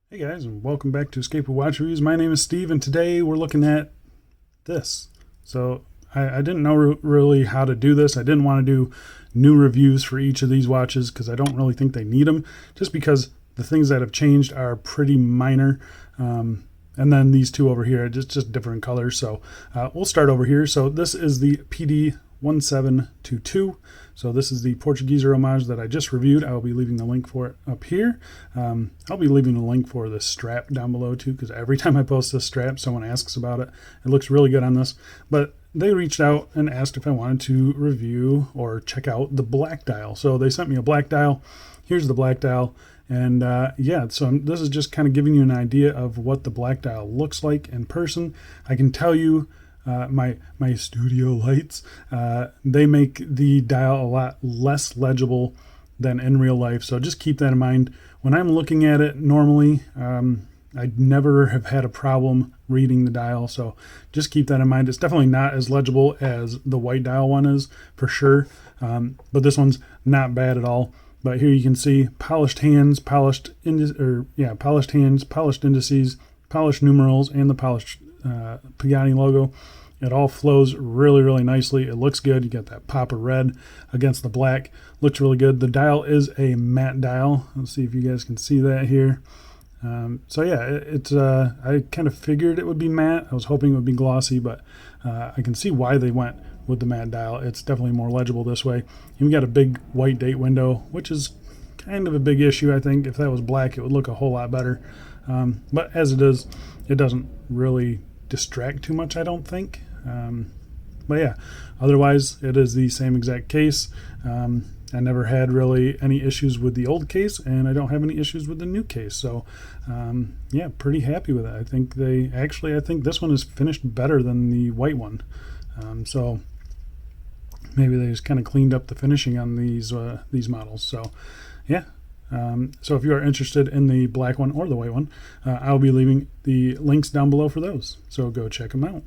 Hey guys, and welcome back to Escape with Watch Reviews. My name is Steve, and today we're looking at this. So I didn't know really how to do this. I didn't want to do new reviews for each of these watches because I don't really think they need them, just because the things that have changed are pretty minor. And then these two over here are just different colors. So we'll start over here. So this is the PD1722. So this is the Portuguese Homage that I just reviewed. I will be leaving the link for it up here. I'll be leaving a link for the strap down below too, because every time I post this strap, someone asks about it. It looks really good on this. But they reached out and asked if I wanted to review or check out the black dial. So they sent me a black dial. Here's the black dial. And yeah, so this is just kind of giving you an idea of what the black dial looks like in person. I can tell you my studio lights, they make the dial a lot less legible than in real life. So just keep that in mind. When I'm looking at it normally, I never have had a problem reading the dial. So just keep that in mind. It's definitely not as legible as the white dial one is for sure. But this one's not bad at all. But here you can see polished hands, polished hands, polished indices, polished numerals, and the polished Pagani logo. It all flows really, really nicely. It looks good. You got that pop of red against the black. Looks really good. The dial is a matte dial. Let's see if you guys can see that here. So yeah, it's I kind of figured it would be matte. I was hoping it would be glossy, but I can see why they went with the matte dial. It's definitely more legible this way. You've got a big white date window, which is kind of a big issue. I think if that was black, it would look a whole lot better. But as it is, it doesn't really distract too much, I don't think. But yeah, otherwise it is the same exact case. I never had really any issues with the old case, and I don't have any issues with the new case. So yeah, pretty happy with it. I think I think this one is finished better than the white one. So maybe they just kind of cleaned up the finishing on these models. So yeah. So if you are interested in the black one or the white one, I'll be leaving the links down below for those. So go check them out.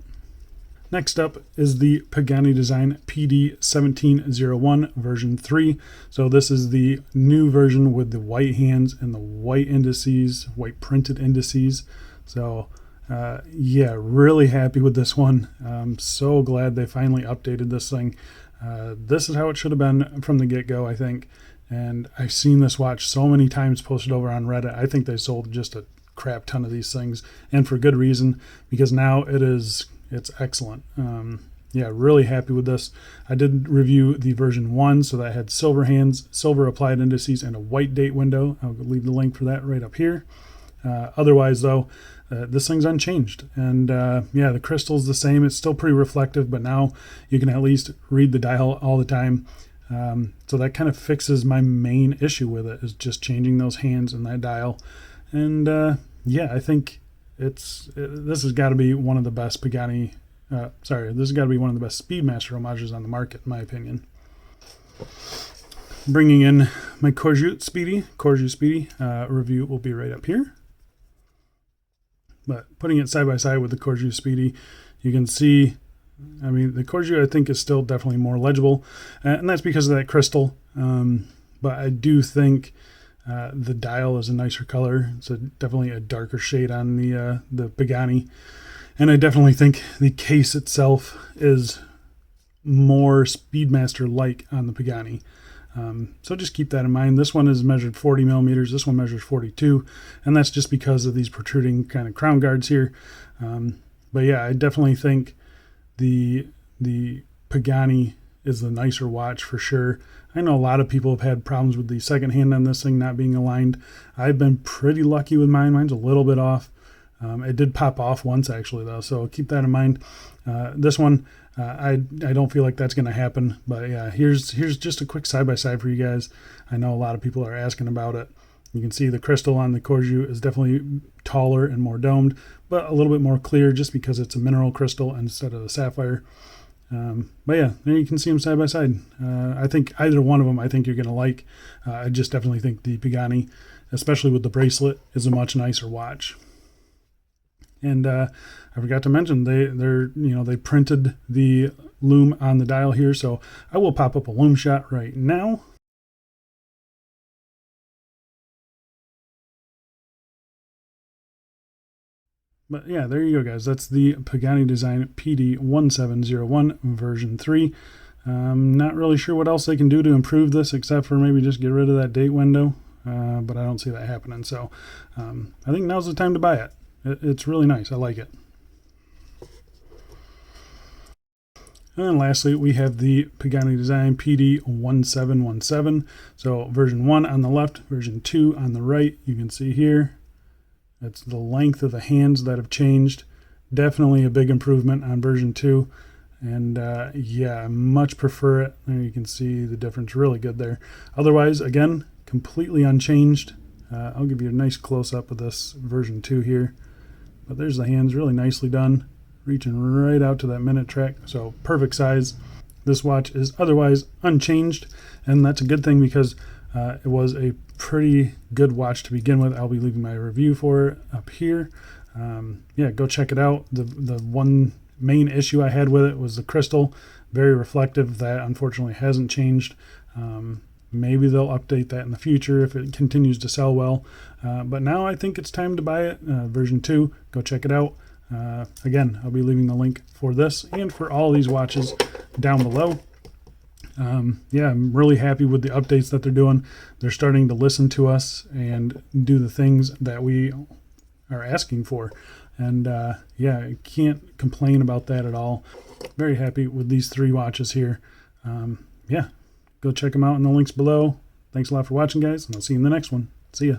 Next up is the Pagani Design PD1701 version 3. So this is the new version with the white hands and the white indices, white printed indices. So yeah, really happy with this one. I'm so glad they finally updated this thing. This is how it should have been from the get-go, I think. And I've seen this watch so many times posted over on Reddit. I think they sold just a crap ton of these things, and for good reason, because now it's excellent. Yeah, really happy with this. I did review the version 1, so that had silver hands, silver applied indices, and a white date window. I'll leave the link for that right up here. Otherwise, though, this thing's unchanged. And yeah, the crystal's the same. It's still pretty reflective, but now you can at least read the dial all the time. So that kind of fixes my main issue with it, is just changing those hands and that dial. And yeah, I think this has got to be one of the best Pagani, this has got to be one of the best Speedmaster homages on the market, in my opinion. Bringing in my Corju Speedy review will be right up here. But putting it side by side with the Corju Speedy, you can see, I mean, the Corju I think is still definitely more legible, and that's because of that crystal. But I do think the dial is a nicer color. It's definitely a darker shade on the Pagani, and I definitely think the case itself is more Speedmaster-like on the Pagani. So just keep that in mind. This one is measured 40 millimeters. This one measures 42, and that's just because of these protruding kind of crown guards here. But yeah, I definitely think the Pagani is the nicer watch for sure. I know a lot of people have had problems with the second hand on this thing not being aligned. I've been pretty lucky with mine. Mine's a little bit off. It did pop off once actually though, so keep that in mind. This one, I don't feel like that's going to happen. But yeah, here's just a quick side-by-side for you guys. I know a lot of people are asking about it. You can see the crystal on the Corju is definitely taller and more domed, but a little bit more clear just because it's a mineral crystal instead of a sapphire. But yeah, there you can see them side by side. I think either one of them I think you're going to like. I just definitely think the Pagani, especially with the bracelet, is a much nicer watch. And I forgot to mention they printed the lume on the dial here, so I will pop up a lume shot right now. But yeah, there you go, guys. That's the Pagani Design PD1701 version 3. Not really sure what else they can do to improve this except for maybe just get rid of that date window, but I don't see that happening. So I think now's the time to buy it. It's really nice. I like it. And lastly, we have the Pagani Design PD1717. So version 1 on the left, version 2 on the right. You can see here, that's the length of the hands that have changed. Definitely a big improvement on version 2. And yeah, I much prefer it. There you can see the difference, really good there. Otherwise, again, completely unchanged. I'll give you a nice close-up of this version 2 here. But there's the hands, really nicely done. Reaching right out to that minute track, so perfect size. This watch is otherwise unchanged, and that's a good thing because it was a pretty good watch to begin with. I'll be leaving my review for it up here. Yeah, go check it out. The one main issue I had with it was the crystal, very reflective. That unfortunately hasn't changed. Maybe they'll update that in the future if it continues to sell well. But now I think it's time to buy it. Version 2, go check it out. Again, I'll be leaving the link for this and for all these watches down below. Yeah, I'm really happy with the updates that they're doing. They're starting to listen to us and do the things that we are asking for. And yeah, I can't complain about that at all. Very happy with these 3 watches here. Yeah, go check them out in the links below. Thanks a lot for watching, guys, and I'll see you in the next one. See ya.